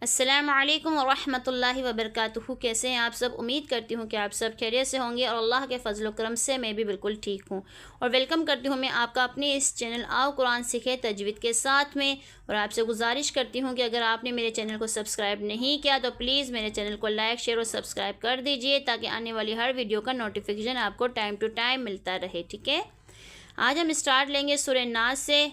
السلام علیکم ورحمۃ اللہ وبرکاتہ۔ کیسے ہیں آپ سب؟ امید کرتی ہوں کہ آپ سب خیریت سے ہوں گے اور اللہ کے فضل و کرم سے میں بھی بالکل ٹھیک ہوں، اور ویلکم کرتی ہوں میں آپ کا اپنے اس چینل آؤ قرآن سیکھیں تجوید کے ساتھ میں۔ اور آپ سے گزارش کرتی ہوں کہ اگر آپ نے میرے چینل کو سبسکرائب نہیں کیا تو پلیز میرے چینل کو لائک شیئر اور سبسکرائب کر دیجئے تاکہ آنے والی ہر ویڈیو کا نوٹیفیکیشن آپ کو ٹائم ٹو ٹائم ملتا رہے، ٹھیک ہے؟ آج ہم اسٹارٹ لیں گے سورہ ناس سے۔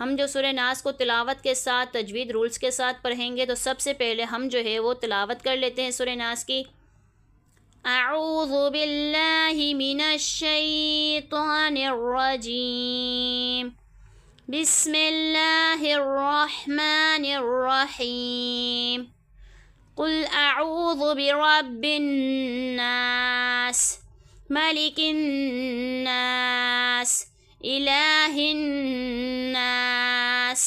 ہم جو سورہ ناس کو تلاوت کے ساتھ تجوید رولز کے ساتھ پڑھیں گے، تو سب سے پہلے ہم جو ہے وہ تلاوت کر لیتے ہیں سورہ ناس کی۔ اعوذ باللہ من الشیطان الرجیم، بسم اللہ الرحمن الرحیم، قل اعوذ برب الناس، ملک الناس، الہ الناس،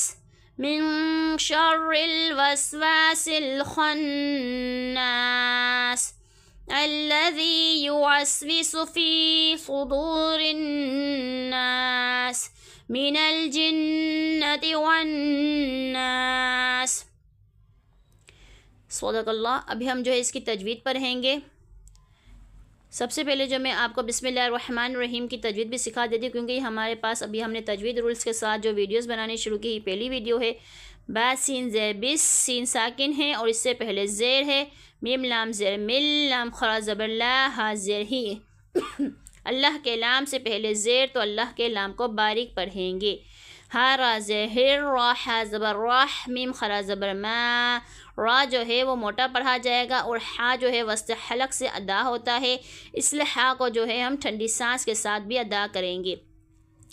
من شر الوسواس الخناس، الذي يوسوس في صدور الناس من الجنة والناس۔ صدق اللہ۔ ابھی ہم جو ہے اس کی تجوید پڑھیں گے۔ سب سے پہلے جو میں آپ کو بسم اللہ الرحمن الرحیم کی تجوید بھی سکھا دیتی ہوں، کیونکہ یہ ہمارے پاس ابھی ہم نے تجوید رولز کے ساتھ جو ویڈیوز بنانے شروع کی، یہ پہلی ویڈیو ہے۔ با سین زیر بس، سین ساکن ہے اور اس سے پہلے زیر ہے۔ میم لام زیر مل، لام خرا زبر لا، ہا زیر ہی۔ اللہ کے لام سے پہلے زیر، تو اللہ کے لام کو باریک پڑھیں گے۔ ہا را زیر ہر، را ہا زبر راہ، میم خرا زبر ما، را جو ہے وہ موٹا پڑھا جائے گا اور ہا جو ہے وسط حلق سے ادا ہوتا ہے، اس لیے ہا کو جو ہے ہم ٹھنڈی سانس کے ساتھ بھی ادا کریں گے۔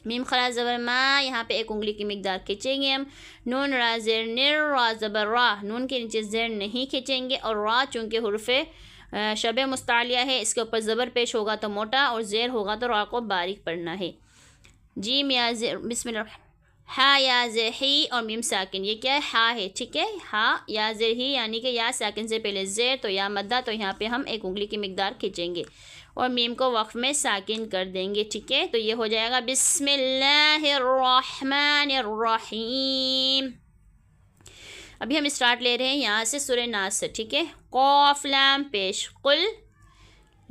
میم خرا زبر ما، یہاں پہ ایک انگلی کی مقدار کھینچیں گے ہم۔ نون را زیر نر، را زبر را، نون کے نیچے زیر نہیں کھینچیں گے، اور را چونکہ حرف شبہ مستعلیہ ہے، اس کے اوپر زبر پیش ہوگا تو موٹا اور زیر ہوگا تو را کو باریک پڑھنا ہے۔ جیم یا زیر، بسم اللہ الرحمن، ہا یا زیر ہی اور میم ساکن، یہ کیا ہے؟ ہا ہے، ٹھیک ہے؟ ہا یا زیر ہی یعنی کہ یا ساکن سے پہلے زیر تو یا مدہ، تو یہاں پہ ہم ایک انگلی کی مقدار کھینچیں گے اور میم کو وقف میں ساکن کر دیں گے، ٹھیک ہے؟ تو یہ ہو جائے گا بسم اللہ الرحمن الرحیم۔ ابھی ہم اسٹارٹ لے رہے ہیں یہاں سے سورہ ناس سے، ٹھیک ہے؟ قاف لام پیش، قل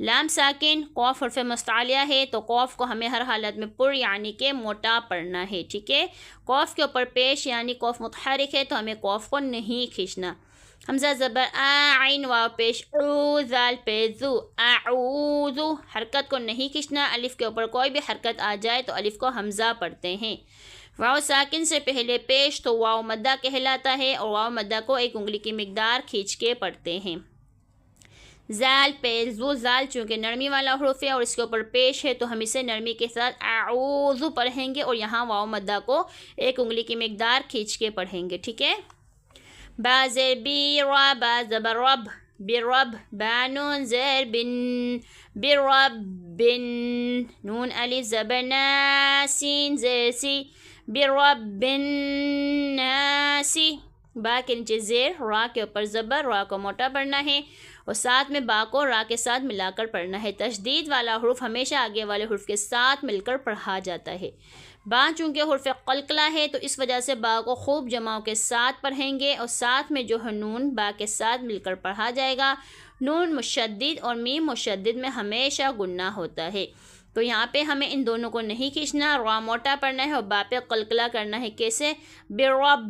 لام ساکن، قاف حرف مستعلیہ ہے تو قاف کو ہمیں ہر حالت میں پر یعنی کہ موٹا پڑھنا ہے، ٹھیک ہے؟ قاف کے اوپر پیش یعنی قاف متحرک ہے تو ہمیں قاف کو نہیں کھینچنا۔ حمزہ زبر آ، عین واو پیش او، ذال پیش ذو، اعوذ، حرکت کو نہیں کھینچنا۔ الف کے اوپر کوئی بھی حرکت آ جائے تو الف کو حمزہ پڑھتے ہیں۔ واو ساکن سے پہلے پیش تو واو مدہ کہلاتا ہے، اور واو مدہ کو ایک انگلی کی مقدار کھینچ کے پڑھتے ہیں۔ زال پیش ذو، زال چونکہ نرمی والا حرف ہے اور اس کے اوپر پیش ہے تو ہم اسے نرمی کے ساتھ اعوذ پڑھیں گے، اور یہاں واو مدہ کو ایک انگلی کی مقدار کھینچ کے پڑھیں گے، ٹھیک ہے؟ با زیر بی، را با زبر رب، برب، با نون زیر بن، برب بن، نون الف زبر نا، سین زیر سی، برب الناسی، با کے نیچے زیر، را کے اوپر زبر، را کو موٹا پڑھنا ہے اور ساتھ میں با کو را کے ساتھ ملا کر پڑھنا ہے۔ تشدید والا حرف ہمیشہ آگے والے حرف کے ساتھ مل کر پڑھا جاتا ہے۔ با چونکہ حرف قلقلہ ہے تو اس وجہ سے با کو خوب جماؤں کے ساتھ پڑھیں گے، اور ساتھ میں جو ہے نون با کے ساتھ مل کر پڑھا جائے گا۔ نون مشدد اور میم مشدد میں ہمیشہ غنہ ہوتا ہے، تو یہاں پہ ہمیں ان دونوں کو نہیں کھینچنا، را موٹا پڑھنا ہے اور با پہ قلقلہ کرنا ہے۔ کیسے؟ برب،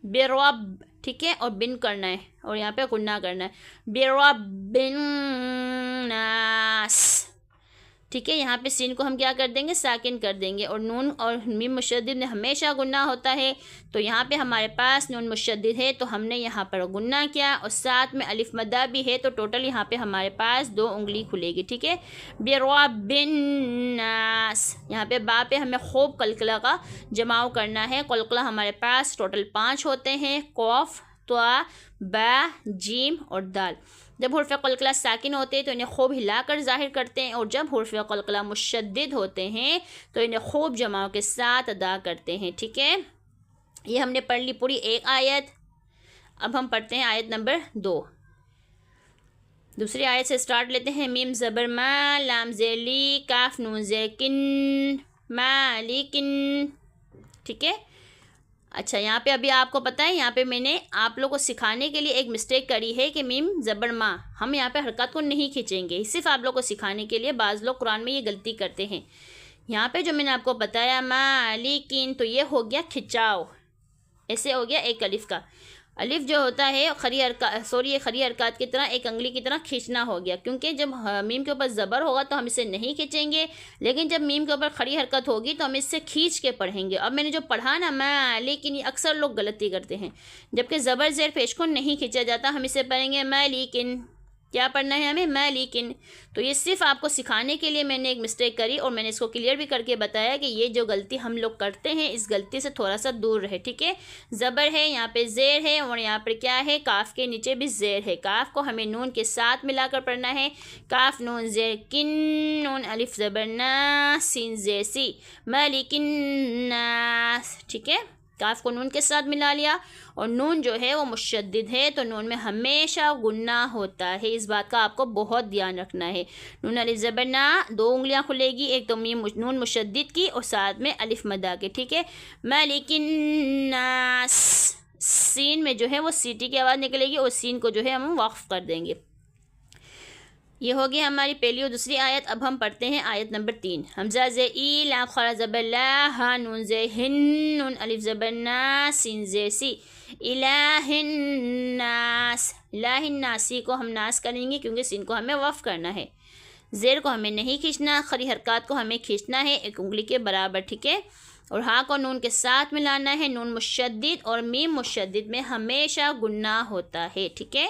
برب، ٹھیک ہے؟ اور بن کرنا ہے اور یہاں پہ غنہ کرنا ہے، برب الناس، ٹھیک ہے؟ یہاں پہ سین کو ہم کیا کر دیں گے؟ ساکن کر دیں گے، اور نون اور میم مشدد میں ہمیشہ غنہ ہوتا ہے، تو یہاں پہ ہمارے پاس نون مشدد ہے تو ہم نے یہاں پر غنہ کیا، اور ساتھ میں الف مدہ بھی ہے تو ٹوٹل یہاں پہ ہمارے پاس 2 انگلی کھلے گی، ٹھیک ہے؟ برب الناس، یہاں پہ با پہ ہمیں خوب قلقلہ کا جماؤ کرنا ہے۔ قلقلہ ہمارے پاس ٹوٹل 5 ہوتے ہیں، قاف، طا، با، جیم اور دال۔ جب حرف قلقلہ ساکن ہوتے ہیں تو انہیں خوب ہلا کر ظاہر کرتے ہیں، اور جب حرف قلقلہ مشدد ہوتے ہیں تو انہیں خوب جماؤں کے ساتھ ادا کرتے ہیں، ٹھیک ہے؟ یہ ہم نے پڑھ لی پوری ایک آیت۔ اب ہم پڑھتے ہیں آیت نمبر 2۔ دوسری آیت سے سٹارٹ لیتے ہیں۔ میم زبر ما، لام زیر لی، کاف نون زیر کن، مالکن، ٹھیک ہے؟ اچھا یہاں پہ ابھی آپ کو پتہ ہے یہاں پہ میں نے آپ لوگوں کو سکھانے کے لیے ایک مسٹیک کری ہے کہ میم زبر ما، ہم یہاں پہ حرکات کو نہیں کھینچیں گے، صرف آپ لوگوں کو سکھانے کے لیے۔ بعض لوگ قرآن میں یہ غلطی کرتے ہیں۔ یہاں پہ جو میں نے آپ کو بتایا مالکین، تو یہ ہو گیا کھچاؤ، ایسے ہو گیا ایک الف کا۔ الف جو ہوتا ہے کھڑی حرکات کی طرح ایک انگلی کی طرح کھینچنا ہو گیا، کیونکہ جب میم کے اوپر زبر ہوگا تو ہم اسے نہیں کھینچیں گے، لیکن جب میم کے اوپر کھڑی حرکت ہوگی تو ہم اس سے کھینچ کے پڑھیں گے۔ اب میں نے جو پڑھا نا میں، لیکن یہ اکثر لوگ غلطی کرتے ہیں، جبکہ زبر زیر پیش کو نہیں کھینچا جاتا، ہم اسے پڑھیں گے میں لیکن، کیا پڑھنا ہے ہمیں میں لیکن۔ تو یہ صرف آپ کو سکھانے کے لیے میں نے ایک مسٹیک کری، اور میں نے اس کو کلیئر بھی کر کے بتایا کہ یہ جو غلطی ہم لوگ کرتے ہیں اس غلطی سے تھوڑا سا دور رہے، ٹھیک ہے۔ زبر ہے، یہاں پہ زیر ہے، اور یہاں پر کیا ہے، کاف کے نیچے بھی زیر ہے۔ کاف کو ہمیں نون کے ساتھ ملا کر پڑھنا ہے، کاف نون زیر کن، نون الف زبر نا، سین زیر سی، مالک الناس، ٹھیک ہے۔ کاف کو نون کے ساتھ ملا لیا، اور نون جو ہے وہ مشدد ہے، تو نون میں ہمیشہ غنہ ہوتا ہے، اس بات کا آپ کو بہت دھیان رکھنا ہے۔ نون الف زبر نا، دو انگلیاں کھلے گی، ایک تو نون مشدد کی اور ساتھ میں الف مدہ کے، ٹھیک ہے۔ مالک الناس، سین میں جو ہے وہ سیٹی کی آواز نکلے گی، اور سین کو جو ہے ہم وقف کر دیں گے۔ یہ ہوگی ہماری پہلی اور دوسری آیت۔ اب ہم پڑھتے ہیں آیت نمبر 3۔ حمزہ زیر ای، لام خارا زبر لا، ہا نون زیر ہن، نون الف زبر نا، سین زیر سی، الہ الناس، الہ الناسی کو ہم ناس کریں گے کیونکہ سین کو ہمیں وقف کرنا ہے، زیر کو ہمیں نہیں کھینچنا، کھڑی حرکات کو ہمیں کھینچنا ہے ایک انگلی کے برابر، ٹھیک ہے۔ اور ہا کو نون کے ساتھ ملانا ہے، نون مشدد اور میم مشدد میں ہمیشہ غنہ ہوتا ہے، ٹھیک ہے۔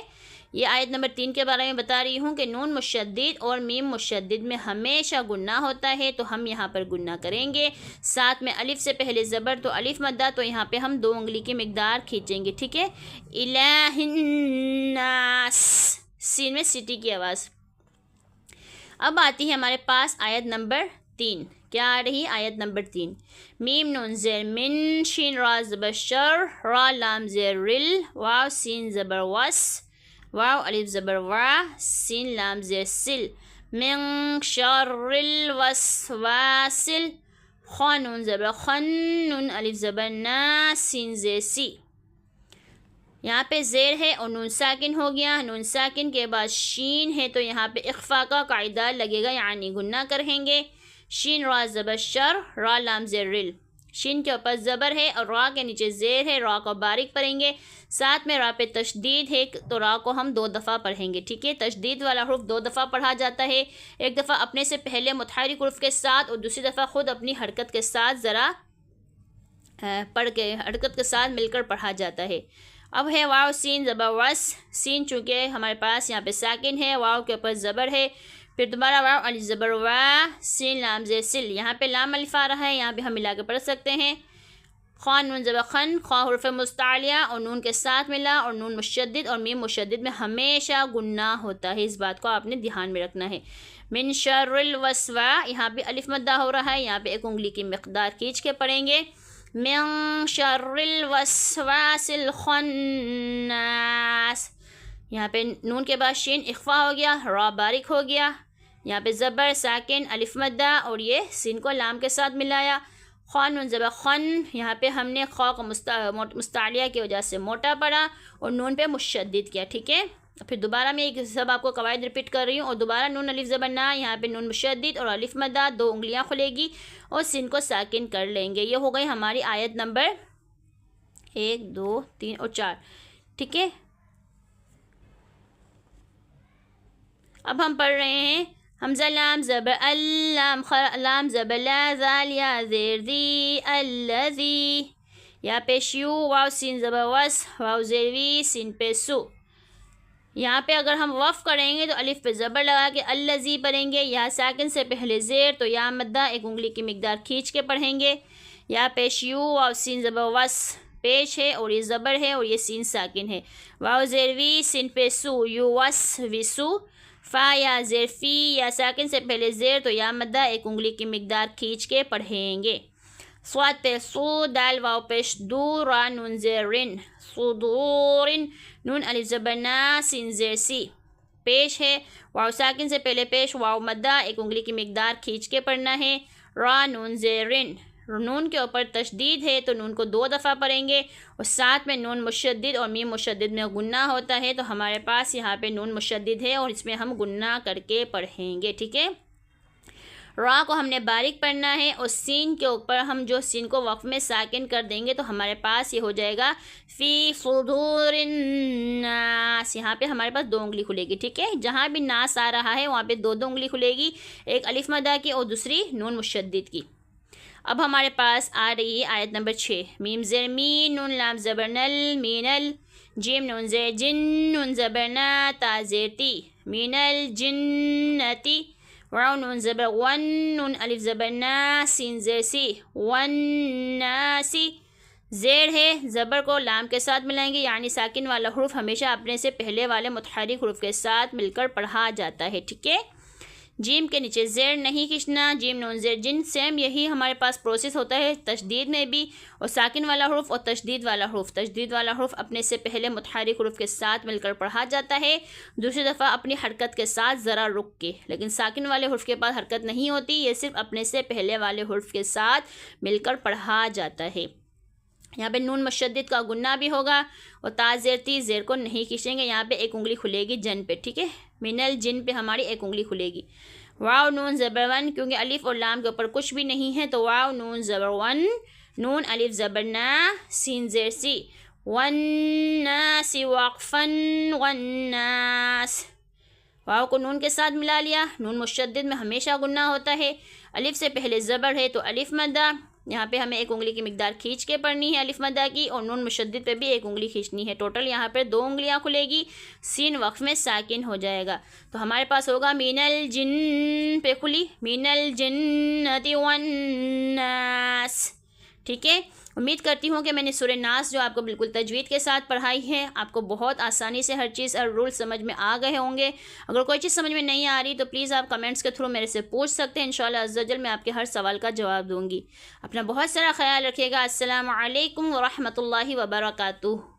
یہ آیت نمبر 3 کے بارے میں بتا رہی ہوں کہ نون مشدد اور میم مشدد میں ہمیشہ غنہ ہوتا ہے، تو ہم یہاں پر غنہ کریں گے۔ ساتھ میں الف سے پہلے زبر تو الف مدہ، تو یہاں پہ ہم 2 انگلی کی مقدار کھینچیں گے، ٹھیک ہے۔ الہ الناس، سین میں سیٹی کی آواز۔ اب آتی ہے ہمارے پاس آیت نمبر 3۔ کیا آ رہی آیت نمبر 3؟ میم نون زیر من، شین را زبر شر، را لام زیر رل، واو سین زبر وس، واو الف زبر وا، سین لام زیر سل، من شر الوسواسل، خا نون زبر خن، نون الف زبر نا، سین زیر سی۔ یہاں پہ زیر ہے اور نون ساکن ہو گیا، نون ساکن کے بعد شین ہے، تو یہاں پہ اخفا کا قاعدہ لگے گا، یعنی غنہ کریں گے۔ شین را زبر شر، را لام زیر رل، شین کے اوپر زبر ہے اور را کے نیچے زیر ہے، را کو باریک پڑھیں گے، ساتھ میں را پہ تشدید ہے، تو را کو ہم 2 دفعہ پڑھیں گے، ٹھیک ہے۔ تشدید والا حرف 2 دفعہ پڑھا جاتا ہے، ایک دفعہ اپنے سے پہلے متحرک حرف کے ساتھ، اور دوسری دفعہ خود اپنی حرکت کے ساتھ ذرا پڑھ کے حرکت کے ساتھ مل کر پڑھا جاتا ہے۔ اب ہے واو سین زبر وس، سین چونکہ ہمارے پاس یہاں پہ ساکن ہے، واو کے اوپر زبر ہے، پھر دوبارہ واو الف زبر وا، سین لام زیر سل، یہاں پہ لام الف آ رہا ہے، یہاں پہ ہم ملا کے پڑھ سکتے ہیں۔ خا نون زبر خن، خا حرف مستعلیہ اور نون کے ساتھ ملا، اور نون مشدد اور میم مشدد میں ہمیشہ غنہ ہوتا ہے، اس بات کو آپ نے دھیان میں رکھنا ہے۔ من شر الوسوا، یہاں پہ الف مدہ ہو رہا ہے، یہاں پہ ایک انگلی کی مقدار کھینچ کے پڑھیں گے۔ من شر الوسواس الخناس، یہاں پہ نون کے بعد شین اخفا ہو گیا، را باریک ہو گیا، یہاں پہ زبر ساکن الف مدہ، اور یہ سین کو لام کے ساتھ ملایا۔ خا نون زبر خن، یہاں پہ ہم نے خا کو مستعلیہ کی وجہ سے موٹا پڑا اور نون پہ مشدد کیا، ٹھیک ہے۔ پھر دوبارہ میں ایک سب آپ کو قواعد رپیٹ کر رہی ہوں، اور دوبارہ نون الف زبر نا، یہاں پہ نون مشدد اور الف مدہ، 2 انگلیاں کھلے گی اور سین کو ساکن کر لیں گے۔ یہ ہو گئی ہماری آیت نمبر 1 2 3 اور 4، ٹھیک ہے۔ اب ہم پڑھ رہے ہیں حمزہ لام زبر اللام، لام زبر لا، ذال یا زیر دی، الذی، یا پیش یو، واو سین زبر وس، واو زیر وی، سین پہ سو۔ یہاں پہ اگر ہم وقف کریں گے تو الف پہ زبر لگا کے الذی پڑھیں گے، یا ساکن سے پہلے زیر تو یا مدہ، ایک انگلی کی مقدار کھینچ کے پڑھیں گے، یا پیش یو، واو سین زبر وس، پیش ہے اور یہ زبر ہے اور یہ سین ساکن ہے، واو زیر وی، سین پہ سو، یو وس وسو، فا یا زیر فی، یا ساکن سے پہلے زیر تو یا مدہ، ایک انگلی کی مقدار کھینچ کے پڑھیں گے۔ صاد پہ سو، دال واو پیش دو، را نون زیر رن، صدورن، نون الف زبر نا، سین زیر سی، پیش ہے، واو ساکن سے پہلے پیش، واو مدہ، ایک انگلی کی مقدار کھینچ کے پڑھنا ہے، را نون زیر رن، نون کے اوپر تشدید ہے تو نون کو 2 دفعہ پڑھیں گے، اور ساتھ میں نون مشدد اور میم مشدد میں گنہ ہوتا ہے، تو ہمارے پاس یہاں پہ نون مشدد ہے اور اس میں ہم گنہ کر کے پڑھیں گے، ٹھیک ہے۔ را کو ہم نے باریک پڑھنا ہے، اور سین کے اوپر ہم جو سین کو وقف میں ساکن کر دیں گے تو ہمارے پاس یہ ہو جائے گا فی صدور الناس، یہاں پہ ہمارے پاس 2 انگلی کھلے گی، ٹھیک ہے۔ جہاں بھی ناس آ رہا ہے وہاں پہ 2 انگلی کھلے گی، ایک الف مدہ کی اور دوسری نون مشدد کی۔ اب ہمارے پاس آ رہی ہے آیت نمبر 6، میم زیر مین نون لام زبر نل مینل، جیم نون زیر جن نون زبر نا تا زیر تی مینل جنتی، واو نون زبر ون نون الف زبر نا سین زیر سی ون ناسی، زیر ہے زبر کو لام کے ساتھ ملائیں گے، یعنی ساکن والا حرف ہمیشہ اپنے سے پہلے والے متحرک حرف کے ساتھ مل کر پڑھا جاتا ہے، ٹھیک ہے۔ جیم کے نیچے زیر نہیں کھینچنا، جیم نون زیر جن، سیم یہی ہمارے پاس پروسیس ہوتا ہے تشدید میں بھی، اور ساکن والا حرف اور تشدید والا حرف، تشدید والا حرف اپنے سے پہلے متحرک حرف کے ساتھ مل کر پڑھا جاتا ہے، دوسری دفعہ اپنی حرکت کے ساتھ ذرا رک کے، لیکن ساکن والے حرف کے پاس حرکت نہیں ہوتی، یہ صرف اپنے سے پہلے والے حرف کے ساتھ مل کر پڑھا جاتا ہے۔ یہاں پہ نون مشدد کا گنہ بھی ہوگا، اور تا زیر تی، زیر کو نہیں کھینچیں گے، یہاں پہ ایک انگلی کھلے گی جن پہ، ٹھیک ہے، منل جن پہ ہماری ایک انگلی کھلے گی۔ واو نون زبر ون، کیونکہ الف اور لام کے اوپر کچھ بھی نہیں ہے تو واو نون زبر ون، نون الف زبر نا سین زیر سی، والناس وقفا والناس، واو کو نون کے ساتھ ملا لیا، نون مشدد میں ہمیشہ گنہ ہوتا ہے، الف سے پہلے زبر ہے تو الف مدہ، یہاں پہ ہمیں ایک انگلی کی مقدار کھینچ کے پڑھنی ہے الف مدہ کی، اور نون مشدد پہ بھی ایک انگلی کھینچنی ہے، ٹوٹل یہاں پہ 2 انگلیاں کھلے گی، سین وقف میں ساکن ہو جائے گا، تو ہمارے پاس ہوگا مین الجن پہ کھلی، مین الجنۃ والناس، ٹھیک ہے۔ امید کرتی ہوں کہ میں نے سورہ ناس جو آپ کو بالکل تجوید کے ساتھ پڑھائی ہے، آپ کو بہت آسانی سے ہر چیز اور رول سمجھ میں آ گئے ہوں گے۔ اگر کوئی چیز سمجھ میں نہیں آ رہی تو پلیز آپ کمنٹس کے تھرو میرے سے پوچھ سکتے ہیں، انشاءاللہ عز و جل میں آپ کے ہر سوال کا جواب دوں گی۔ اپنا بہت سارا خیال رکھیے گا۔ السلام علیکم ورحمۃ اللہ وبرکاتہ۔